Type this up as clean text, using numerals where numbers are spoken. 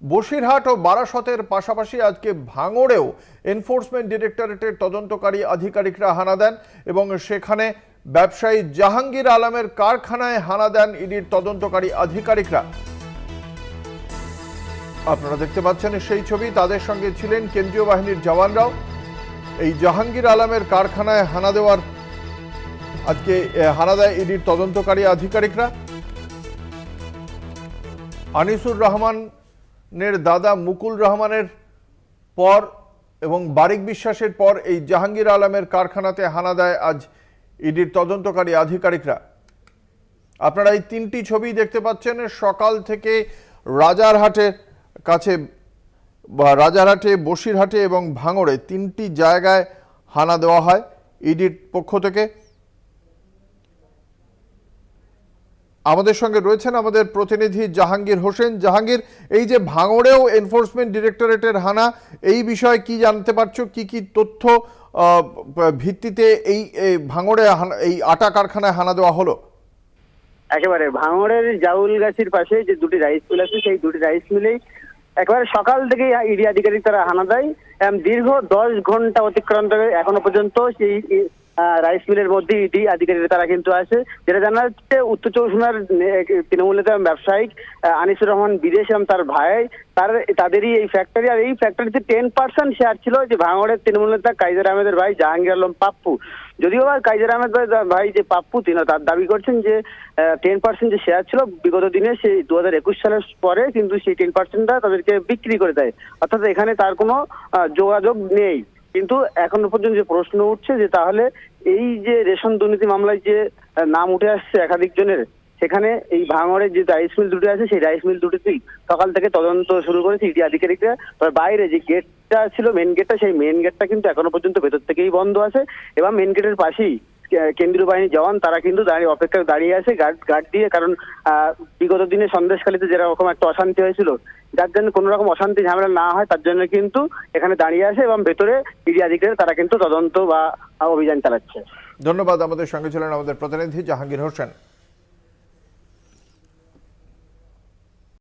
বসিরহাট ও বারাসতের পাশাপাশি আজকে ভাঙড়েও এনফোর্সমেন্ট ডিরেক্টরেটের তদন্তকারী আধিকারিকরা হানা দেন এবং সেখানে ব্যবসায়ী জাহাঙ্গীর আলমের কারখানায় হানা দেন ইডির তদন্তকারী আধিকারিকরা। আপনারা দেখতে পাচ্ছেন সেই ছবি, তাদের সঙ্গে ছিলেন কেন্দ্রীয় বাহিনীর জওয়ানরাও। এই জাহাঙ্গীর আলমের কারখানায় হানা দেওয়ার আজকে হানা দেয় ইডির তদন্তকারী আধিকারিকরা। আনিসুর রহমানের দাদা মুকুল রহমানের পর এবং বারিক বিশ্বাসের পর এই জাহাঙ্গীর আলমের কারখানাতে হানা দেয় আজ ইডির তদন্তকারী আধিকারিকরা। আপনারা এই তিনটি ছবি দেখতে পাচ্ছেন। সকাল থেকে রাজারহাটের কাছে, রাজারহাটে, বসিরহাটে এবং ভাঙড়ে তিনটি জায়গায় হানা দেওয়া হয় ইডির পক্ষ থেকে। আমাদের সঙ্গে রয়েছেন আমাদের প্রতিনিধি জাহাঙ্গীর হোসেন। জাহাঙ্গীর, এই যে ভাঙড়েও এনফোর্সমেন্ট ডিরেক্টরেটের হানা, এই বিষয়ে কি জানতে পারছো? কি কি তথ্য ভিত্তিতে এই ভাঙড়ে এই আটা কারখানায় হানা দেওয়া হলো? একেবারে ভাঙড়ের জাউলগাছির পাশে যে দুটি রাইস মিল আছে, সেই দুটি রাইস মিলেই একেবারে সকাল থেকেই ইডি আধিকারিক তারা হানা দেয়। দীর্ঘ 10 ঘন্টা অতিক্রান্ত এখনো পর্যন্ত সেই রাইস মিলের মধ্যে ইডি আধিকারিক তারা কিন্তু আছে। যেটা জানা যাচ্ছে, উত্তর চব্বিশ পরগনার তৃণমূল নেতা ব্যবসায়িক আনিসুর রহমান বিদেশ এবং তার ভাই তাদেরই এই ফ্যাক্টরি, আর এই ফ্যাক্টরিতে 10% শেয়ার ছিল যে ভাঙড়ের তৃণমূল নেতা কাইজার আহমেদের ভাই জাহাঙ্গীর আলম পাপ্পু। যদিও বা কাইজার আহমেদ ভাই যে পাপ্পু, তিনি তার দাবি করছেন যে 10% যে শেয়ার ছিল বিগত দিনে সেই 2021 সালের পরে কিন্তু সেই 10%টা তাদেরকে বিক্রি করে দেয়, অর্থাৎ এখানে তার কোনো যোগাযোগ নেই। কিন্তু এখনো পর্যন্ত যে প্রশ্ন উঠছে যে তাহলে এই যে রেশন দুর্নীতি মামলায় যে নাম উঠে আসছে একাধিক জনের, সেখানে এই ভাঙড়ের যে রাইস মিল দুটি আছে সেই রাইস মিল দুটিতেই সকাল থেকে তদন্ত শুরু করেছে ইডি আধিকারিকরা। তবে বাইরে যে গেটটা ছিল, মেন গেটটা, সেই মেন গেটটা কিন্তু এখনো পর্যন্ত ভেতর থেকেই বন্ধ আছে এবং মেন গেটের পাশেই কেন্দ্রীয় বাহিনী জওয়ান তারা কিন্তু অপেক্ষায় দাঁড়িয়ে আছে গার্ড দিয়ে। কারণ বিগত দিনে সন্দেশখালীতে যেরকম একটা অশান্তি হয়েছিল, যার জন্য কোনো রকম অশান্তি ঝামেলা না হয় তার জন্য কিন্তু এখানে দাঁড়িয়ে আছে এবং ভেতরে ইডি আধিকারিক তারা কিন্তু তদন্ত বা অভিযান চালাচ্ছে। ধন্যবাদ। আমাদের সঙ্গে ছিলেন আমাদের প্রতিনিধি জাহাঙ্গীর হোসেন।